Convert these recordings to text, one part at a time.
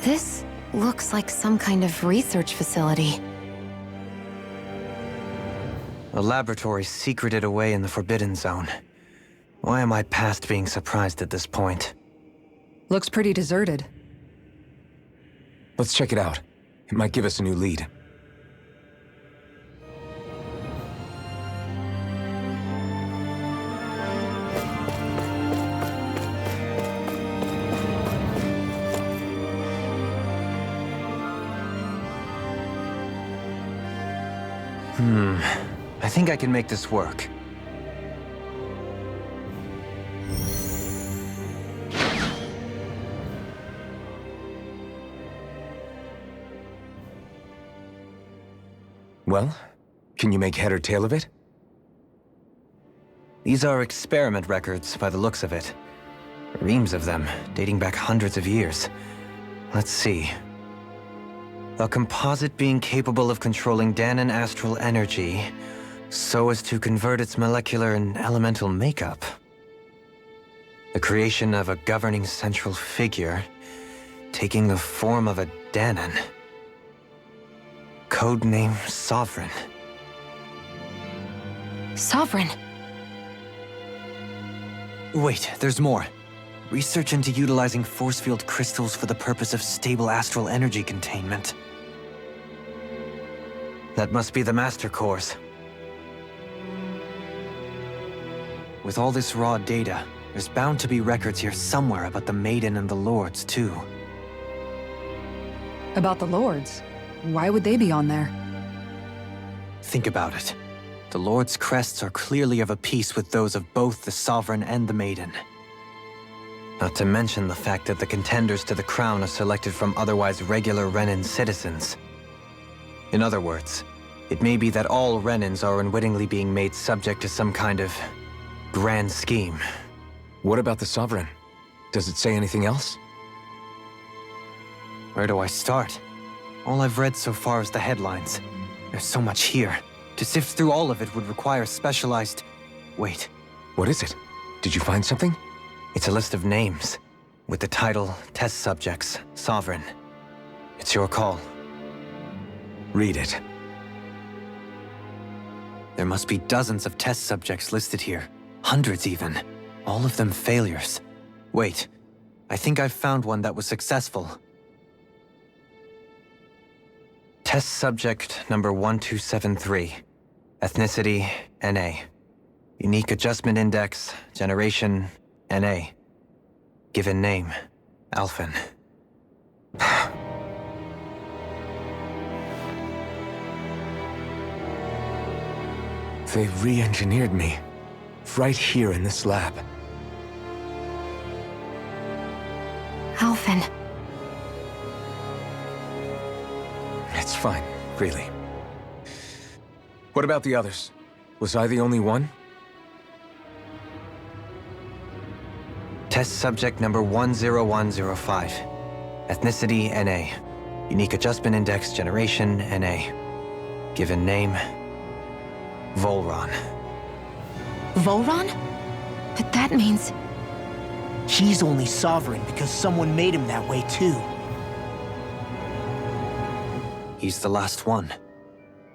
This looks like some kind of research facility. A laboratory secreted away in the Forbidden Zone. Why am I past being surprised at this point? Looks pretty deserted. Let's check it out. It might give us a new lead. I think I can make this work. Well, can you make head or tail of it? These are experiment records by the looks of it. Reams of them, dating back hundreds of years. Let's see. A composite being capable of controlling Danon astral energy so as to convert its molecular and elemental makeup. The creation of a governing central figure taking the form of a Danon. Codename Sovereign. Sovereign. Wait, there's more. Research into utilizing force field crystals for the purpose of stable astral energy containment. That must be the Master Cores. With all this raw data, there's bound to be records here somewhere about the Maiden and the Lords, too. About the Lords? Why would they be on there? Think about it. The Lord's crests are clearly of a piece with those of both the Sovereign and the Maiden. Not to mention the fact that the contenders to the crown are selected from otherwise regular Renan citizens. In other words, it may be that all Renans are unwittingly being made subject to some kind of grand scheme. What about the Sovereign? Does it say anything else? Where do I start? All I've read so far is the headlines. There's so much here. To sift through all of it would require specialized... Wait. What is it? Did you find something? It's a list of names, with the title, Test Subjects, Sovereign. It's your call. Read it. There must be dozens of test subjects listed here. Hundreds even. All of them failures. Wait, I think I've found one that was successful. Test subject number 1273. Ethnicity, NA. Unique adjustment index, generation, NA. Given name, Alphen. They re-engineered me. Right here in this lab. Alphen. It's fine, really. What about the others? Was I the only one? Test subject number 10105. Ethnicity, NA. Unique adjustment index, generation, NA. Given name, Volron. Volron? But that means... He's only sovereign because someone made him that way too. He's the last one.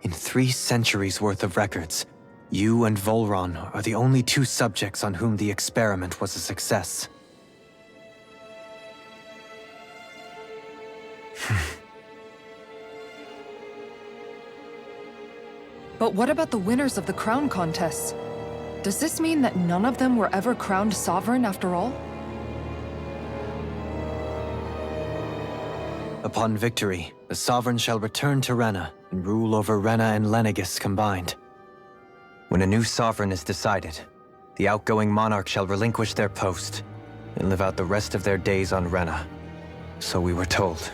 In 3 centuries worth of records, you and Volron are the only 2 subjects on whom the experiment was a success. But what about the winners of the crown contests? Does this mean that none of them were ever crowned sovereign after all? Upon victory, the Sovereign shall return to Rena and rule over Rena and Lenegis combined. When a new Sovereign is decided, the outgoing monarch shall relinquish their post and live out the rest of their days on Rena. So we were told.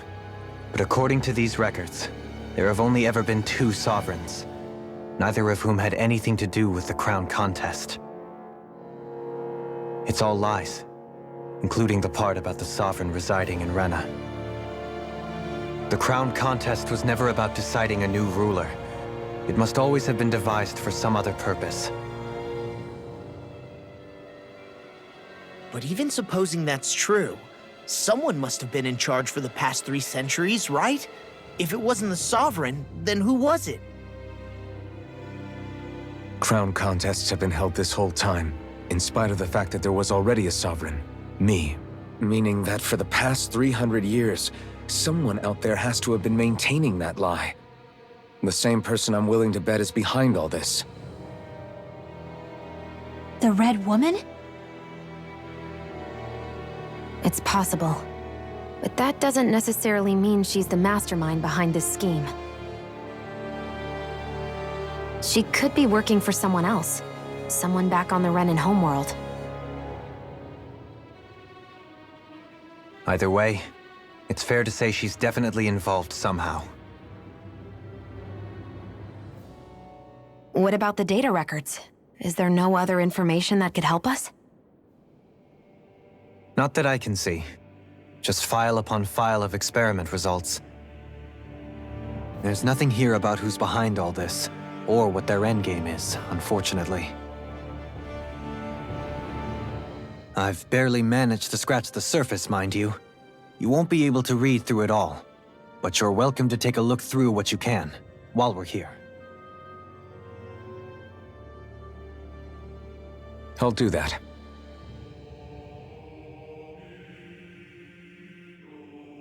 But according to these records, there have only ever been 2 Sovereigns, neither of whom had anything to do with the crown contest. It's all lies, including the part about the Sovereign residing in Rena. The crown contest was never about deciding a new ruler. It must always have been devised for some other purpose. But even supposing that's true, Someone must have been in charge for the past 3 centuries, right? If it wasn't the Sovereign, then who was it? Crown contests have been held this whole time, in spite of the fact that there was already a Sovereign. Me. Meaning that for the past 300 years, someone out there has to have been maintaining that lie. The same person I'm willing to bet is behind all this. The Red Woman? It's possible. But that doesn't necessarily mean she's the mastermind behind this scheme. She could be working for someone else. Someone back on the Renan homeworld. Either way, it's fair to say she's definitely involved somehow. What about the data records? Is there no other information that could help us? Not that I can see. Just file upon file of experiment results. There's nothing here about who's behind all this, or what their endgame is, unfortunately. I've barely managed to scratch the surface, mind you. You won't be able to read through it all, but you're welcome to take a look through what you can, while we're here. I'll do that.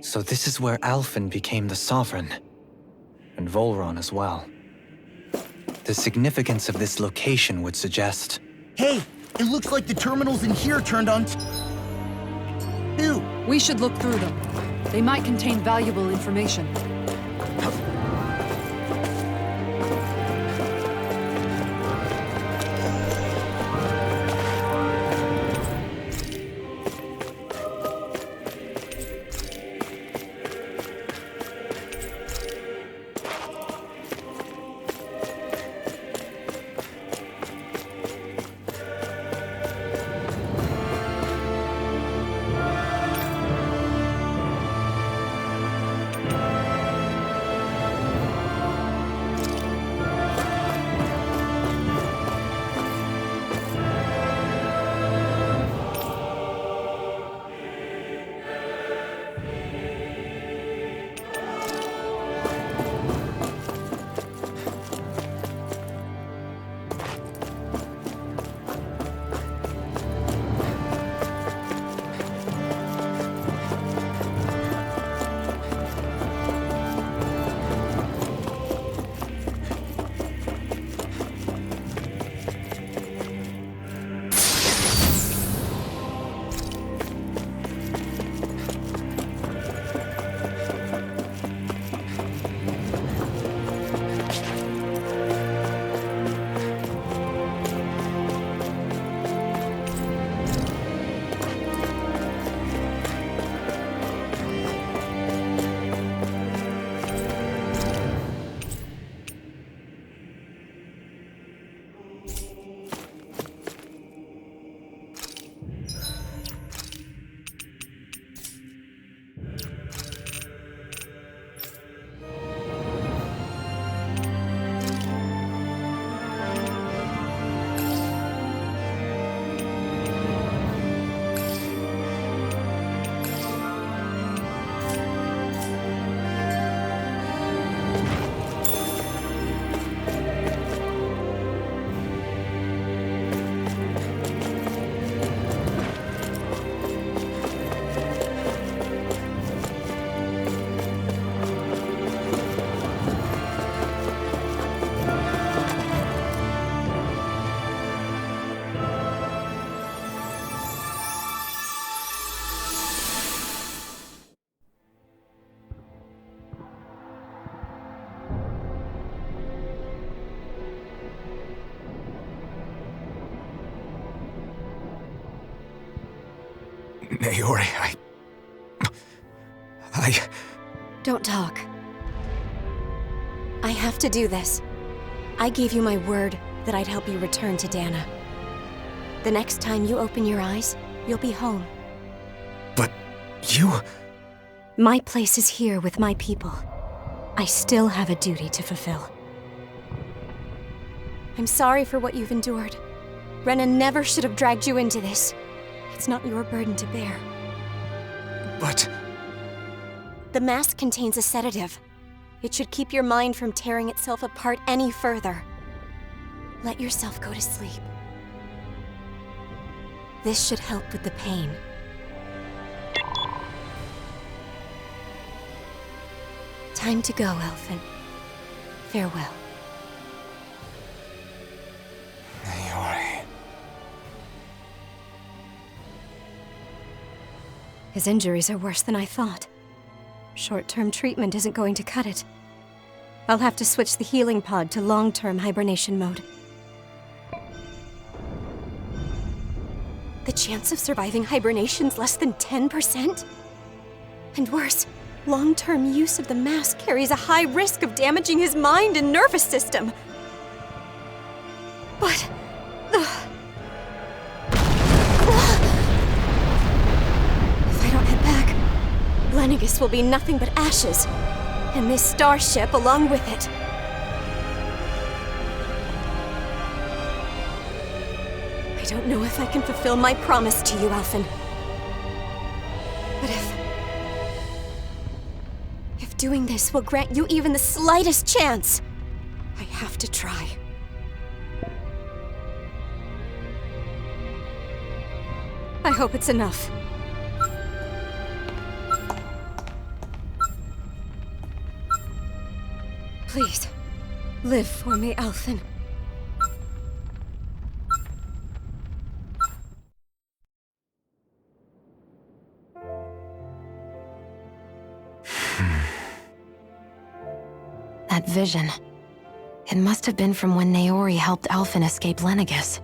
So this is where Alphen became the Sovereign, and Volron as well. The significance of this location would suggest... Hey, it looks like the terminals in here turned on too. We should look through them. They might contain valuable information. Naori, Don't talk. I have to do this. I gave you my word that I'd help you return to Dana. The next time you open your eyes, you'll be home. But you... My place is here with my people. I still have a duty to fulfill. I'm sorry for what you've endured. Renan never should have dragged you into this. It's not your burden to bear. But... The mask contains a sedative. It should keep your mind from tearing itself apart any further. Let yourself go to sleep. This should help with the pain. Time to go, Elfin. Farewell. Naori. His injuries are worse than I thought. Short-term treatment isn't going to cut it. I'll have to switch the healing pod to long-term hibernation mode. The chance of surviving hibernation's less than 10%? And worse, long-term use of the mask carries a high risk of damaging his mind and nervous system. But... if I don't head back, Lenegis will be nothing but ashes, and this starship along with it. I don't know if I can fulfill my promise to you, Elfin. But if doing this will grant you even the slightest chance, I have to try. I hope it's enough. Please, live for me, Elfin. That vision. It must have been from when Naori helped Elfin escape Lenegis.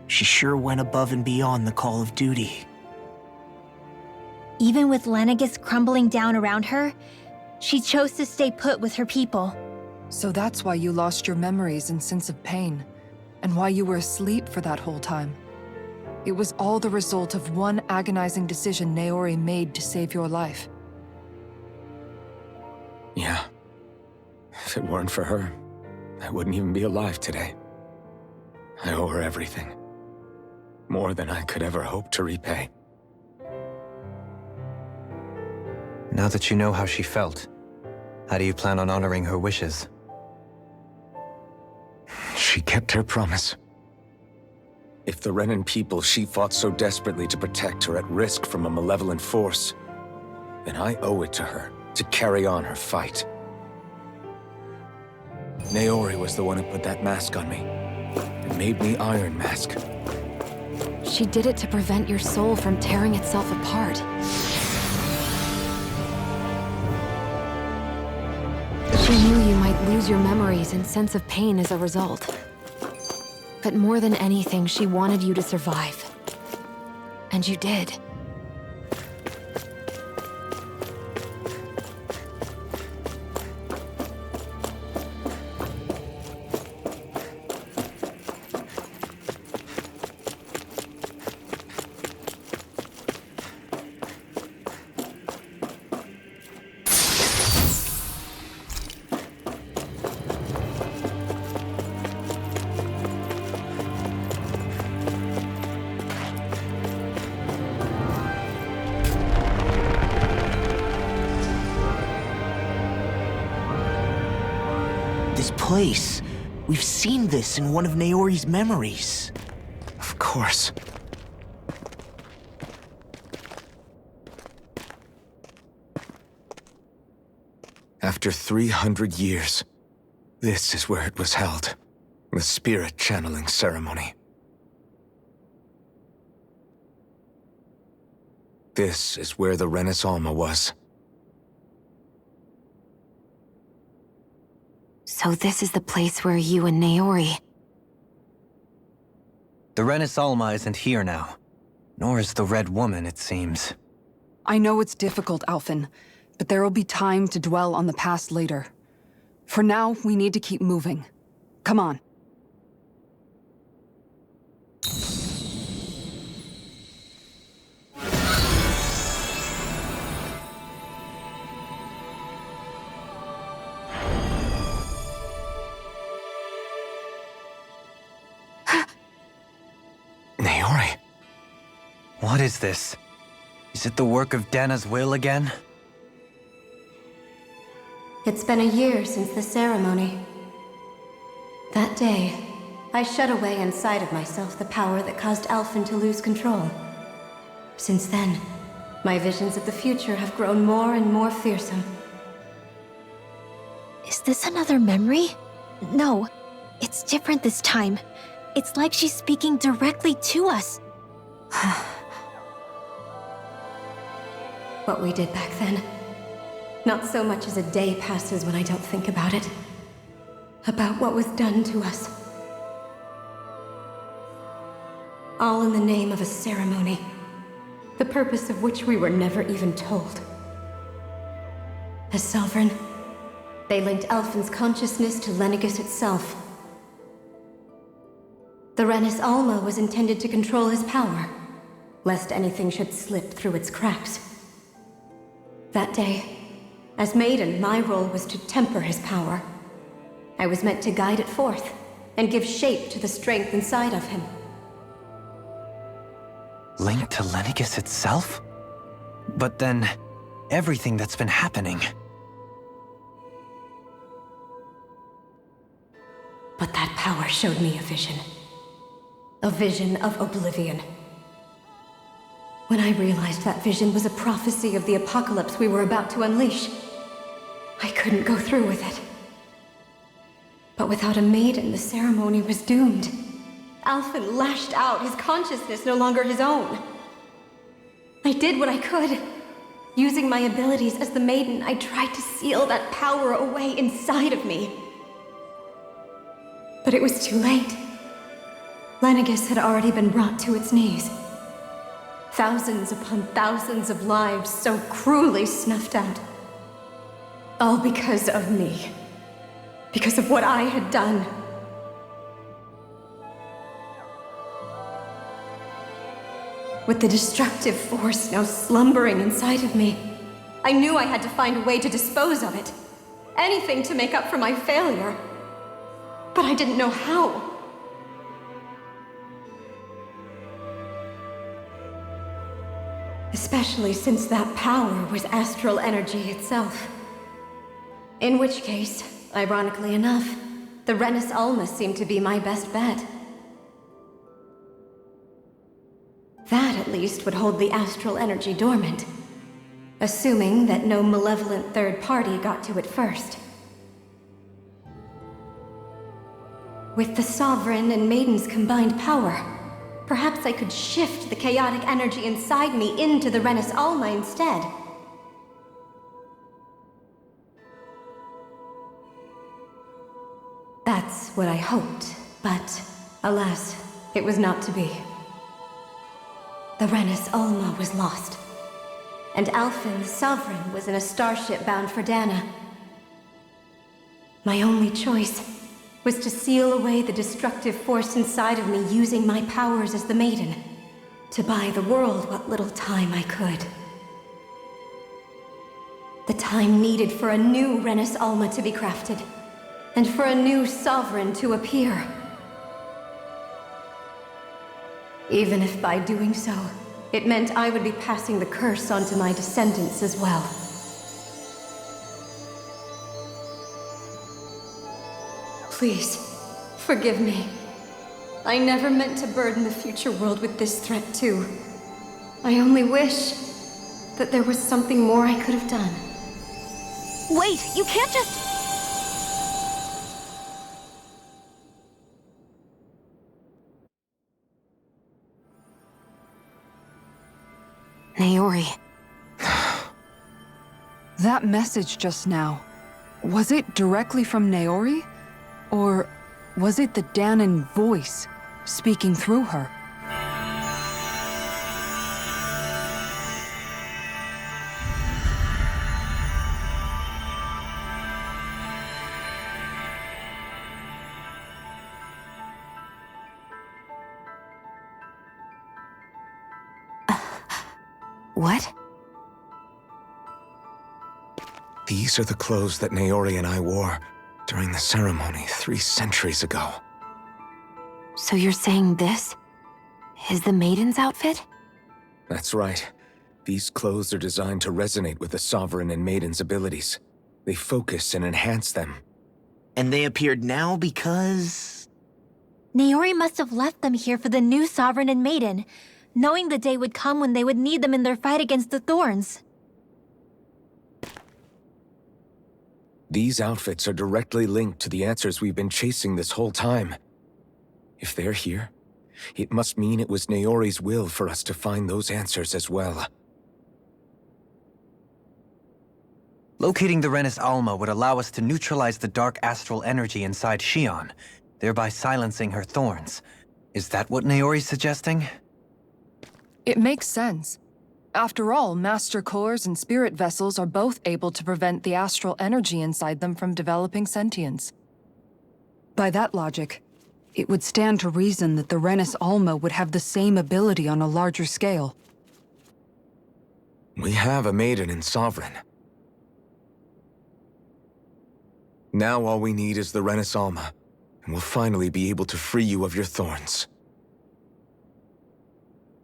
She sure went above and beyond the call of duty. Even with Lenegis crumbling down around her, she chose to stay put with her people. So that's why you lost your memories and sense of pain, and why you were asleep for that whole time. It was all the result of one agonizing decision Naori made to save your life. Yeah. If it weren't for her, I wouldn't even be alive today. I owe her everything. More than I could ever hope to repay. Now that you know how she felt, how do you plan on honoring her wishes? She kept her promise. If the Renan people she fought so desperately to protect are at risk from a malevolent force, then I owe it to her to carry on her fight. Naori was the one who put that mask on me, and made me Iron Mask. She did it to prevent your soul from tearing itself apart. She knew you might lose your memories and sense of pain as a result. But more than anything, she wanted you to survive. And you did. This place. We've seen this in one of Naori's memories. Of course. After 300 years, this is where it was held. The spirit channeling ceremony. This is where the Renis Alma was. So this is the place where you and Naori... The Renis Alma isn't here now. Nor is the Red Woman, it seems. I know it's difficult, Alfin, but there will be time to dwell on the past later. For now, we need to keep moving. Come on. Naori. What is this? Is it the work of Dana's will again? It's been a year since the ceremony. That day, I shut away inside of myself the power that caused Alphen to lose control. Since then, my visions of the future have grown more and more fearsome. Is this another memory? No, it's different this time. It's like she's speaking directly to us. What we did back then. Not so much as a day passes when I don't think about it. About what was done to us. All in the name of a ceremony, the purpose of which we were never even told. As Sovereign, they linked Alphen's consciousness to Lenegis itself. The Renis Alma was intended to control his power, lest anything should slip through its cracks. That day, as Maiden, my role was to temper his power. I was meant to guide it forth, and give shape to the strength inside of him. Linked to Lenegis itself? But then, everything that's been happening. But that power showed me a vision. A vision of oblivion. When I realized that vision was a prophecy of the apocalypse we were about to unleash, I couldn't go through with it. But without a maiden, the ceremony was doomed. Alphen lashed out, his consciousness no longer his own. I did what I could. Using my abilities as the maiden, I tried to seal that power away inside of me. But it was too late. Lenegis had already been brought to its knees. Thousands upon thousands of lives so cruelly snuffed out. All because of me. Because of what I had done. With the destructive force now slumbering inside of me, I knew I had to find a way to dispose of it. Anything to make up for my failure. But I didn't know how. Especially since that power was astral energy itself. In which case, ironically enough, the Renis Alma seemed to be my best bet. That, at least, would hold the astral energy dormant. Assuming that no malevolent third party got to it first. With the Sovereign and Maiden's combined power, perhaps I could shift the chaotic energy inside me into the Renis Alma instead. That's what I hoped, but alas, it was not to be. The Renis Alma was lost, and Alphen, the Sovereign, was in a starship bound for Dana. My only choice was to seal away the destructive force inside of me using my powers as the Maiden, to buy the world what little time I could. The time needed for a new Renis Alma to be crafted, and for a new Sovereign to appear. Even if by doing so, it meant I would be passing the curse on to my descendants as well. Please, forgive me. I never meant to burden the future world with this threat too. I only wish that there was something more I could have done. Wait, you can't just... Naori. That message just now, was it directly from Naori? Or was it the Danan voice speaking through her? What? These are the clothes that Naori and I wore during the ceremony 3 centuries ago. So you're saying this is the Maiden's outfit? That's right. These clothes are designed to resonate with the Sovereign and Maiden's abilities. They focus and enhance them. And they appeared now because... Naori must have left them here for the new Sovereign and Maiden, knowing the day would come when they would need them in their fight against the Thorns. These outfits are directly linked to the answers we've been chasing this whole time. If they're here, it must mean it was Naori's will for us to find those answers as well. Locating the Renis Alma would allow us to neutralize the dark astral energy inside Xion, thereby silencing her thorns. Is that what Naori's suggesting? It makes sense. After all, Master Cores and Spirit Vessels are both able to prevent the astral energy inside them from developing sentience. By that logic, it would stand to reason that the Renis Alma would have the same ability on a larger scale. We have a Maiden and Sovereign. Now all we need is the Renis Alma, and we'll finally be able to free you of your thorns.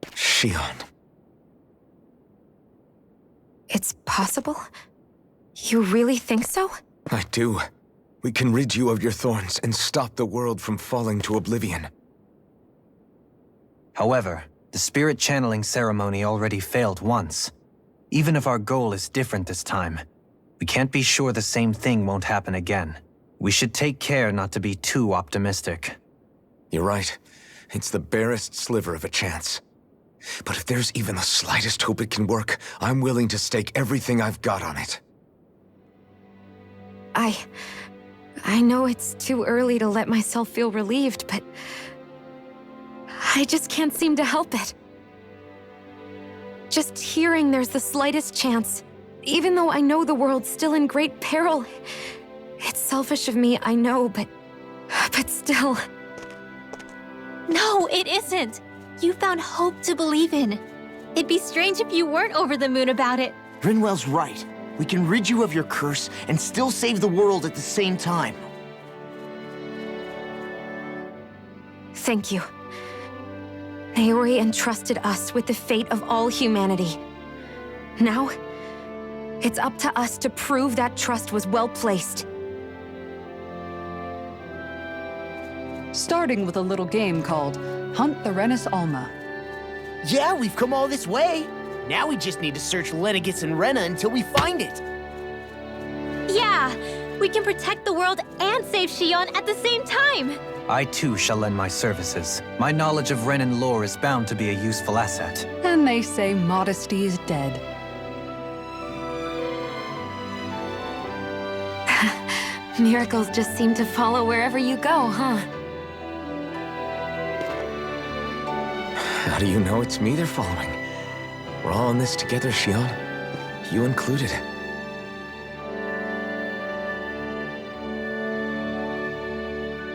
Xion. It's possible? You really think so? I do. We can rid you of your thorns and stop the world from falling to oblivion. However, the spirit channeling ceremony already failed once. Even if our goal is different this time, we can't be sure the same thing won't happen again. We should take care not to be too optimistic. You're right. It's the barest sliver of a chance. But if there's even the slightest hope it can work, I'm willing to stake everything I've got on it. I know it's too early to let myself feel relieved, but I just can't seem to help it. Just hearing there's the slightest chance, even though I know the world's still in great peril. It's selfish of me, I know, but still. No, it isn't! You found hope to believe in. It'd be strange if you weren't over the moon about it. Rinwell's right. We can rid you of your curse and still save the world at the same time. Thank you. Naori entrusted us with the fate of all humanity. Now, it's up to us to prove that trust was well placed. Starting with a little game called Hunt the Renis Alma. Yeah, we've come all this way. Now we just need to search Lenegis and Rena until we find it. Yeah! We can protect the world and save Xion at the same time! I too shall lend my services. My knowledge of Renan lore is bound to be a useful asset. And they say modesty is dead. Miracles just seem to follow wherever you go, huh? How do you know it's me they're following? We're all in this together, Xion. You included.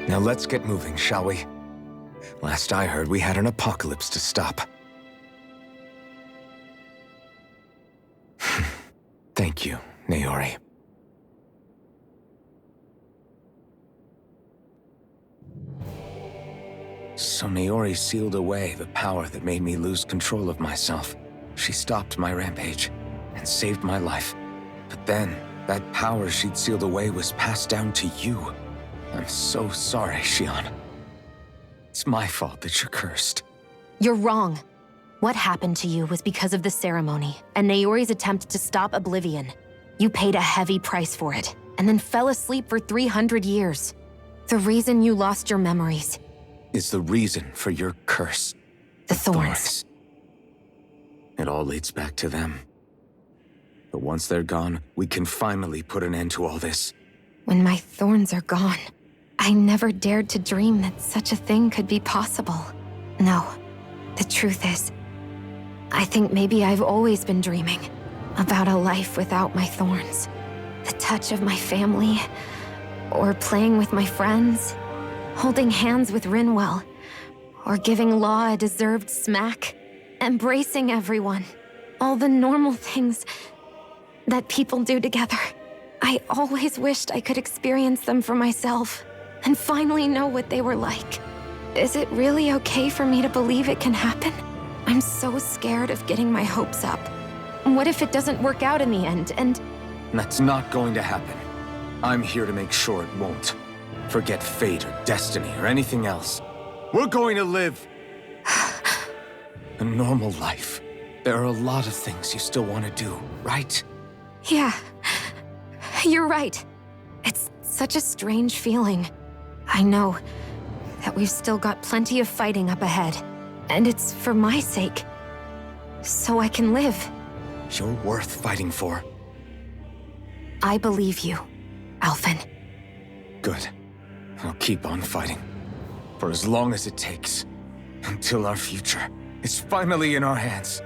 Now let's get moving, shall we? Last I heard, we had an apocalypse to stop. Thank you, Naori. So Naori sealed away the power that made me lose control of myself. She stopped my rampage and saved my life. But then, that power she'd sealed away was passed down to you. I'm so sorry, Xion. It's my fault that you're cursed. You're wrong. What happened to you was because of the ceremony and Naori's attempt to stop oblivion. You paid a heavy price for it, and then fell asleep for 300 years. The reason you lost your memories is the reason for your curse. The thorns. It all leads back to them. But once they're gone, we can finally put an end to all this. When my thorns are gone, I never dared to dream that such a thing could be possible. No, the truth is, I think maybe I've always been dreaming about a life without my thorns. The touch of my family, or playing with my friends, holding hands with Rinwell, or giving Law a deserved smack, embracing everyone. All the normal things that people do together. I always wished I could experience them for myself, and finally know what they were like. Is it really okay for me to believe it can happen? I'm so scared of getting my hopes up. What if it doesn't work out in the end, and... That's not going to happen. I'm here to make sure it won't. Forget fate or destiny or anything else. We're going to live a normal life. There are a lot of things you still want to do, right? Yeah, you're right. It's such a strange feeling. I know that we've still got plenty of fighting up ahead, and it's for my sake, so I can live. You're worth fighting for. I believe you, Alphen. Good. I'll keep on fighting. For as long as it takes. Until our future is finally in our hands.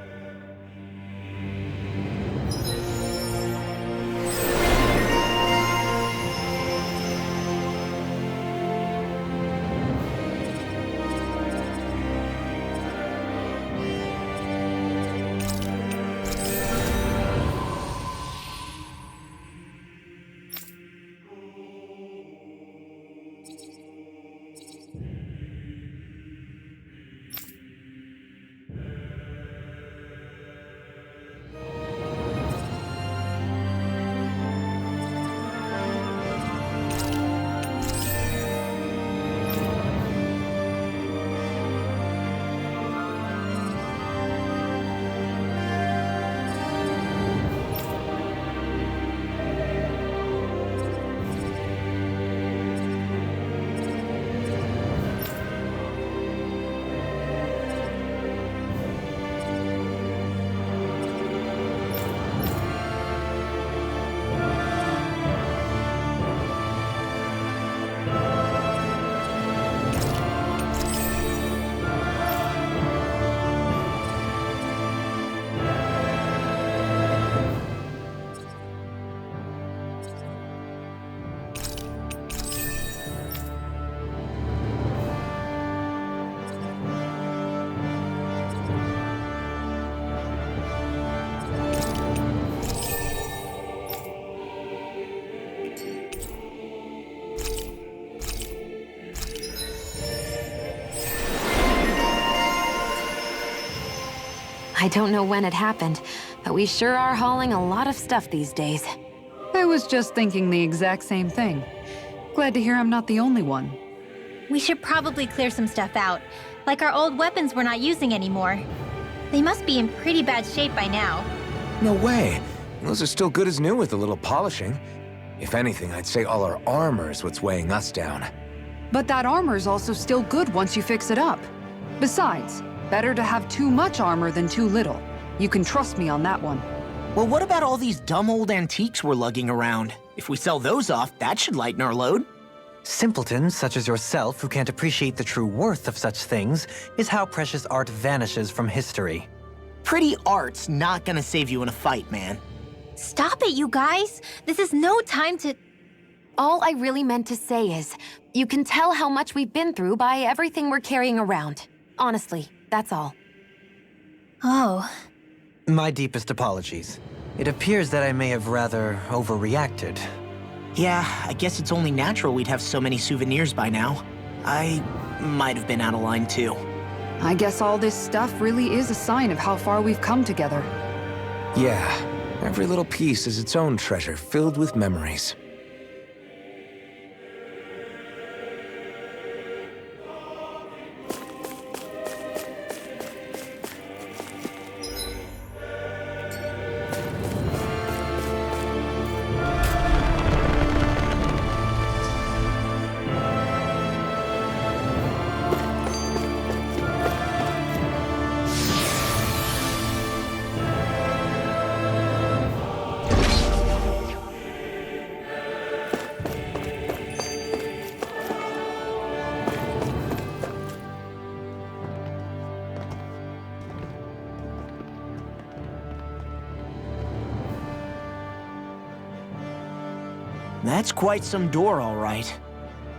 I don't know when it happened, but we sure are hauling a lot of stuff these days. I was just thinking the exact same thing. Glad to hear I'm not the only one. We should probably clear some stuff out, like our old weapons we're not using anymore. They must be in pretty bad shape by now. No way. Those are still good as new with a little polishing. If anything, I'd say all our armor is what's weighing us down. But that armor's also still good once you fix it up. Besides, better to have too much armor than too little. You can trust me on that one. Well, what about all these dumb old antiques we're lugging around? If we sell those off, that should lighten our load. Simpletons such as yourself who can't appreciate the true worth of such things is how precious art vanishes from history. Pretty art's not gonna save you in a fight, man. Stop it, you guys! This is no time to... All I really meant to say is, you can tell how much we've been through by everything we're carrying around. Honestly, that's all. Oh. My deepest apologies. It appears that I may have rather overreacted. Yeah, I guess it's only natural we'd have so many souvenirs by now. I might have been out of line too. I guess all this stuff really is a sign of how far we've come together. Yeah, every little piece is its own treasure filled with memories. That's quite some door, all right.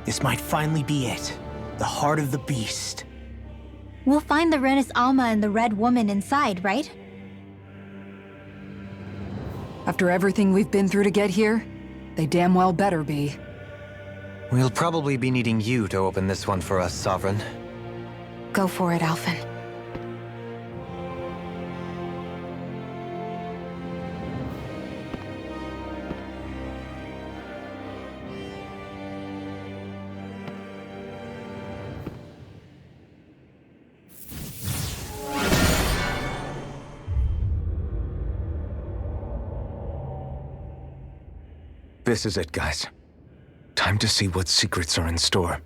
This might finally be it. The heart of the beast. We'll find the Renis Alma and the Red Woman inside, right? After everything we've been through to get here, they damn well better be. We'll probably be needing you to open this one for us, Sovereign. Go for it, Alphen. This is it, guys. Time to see what secrets are in store.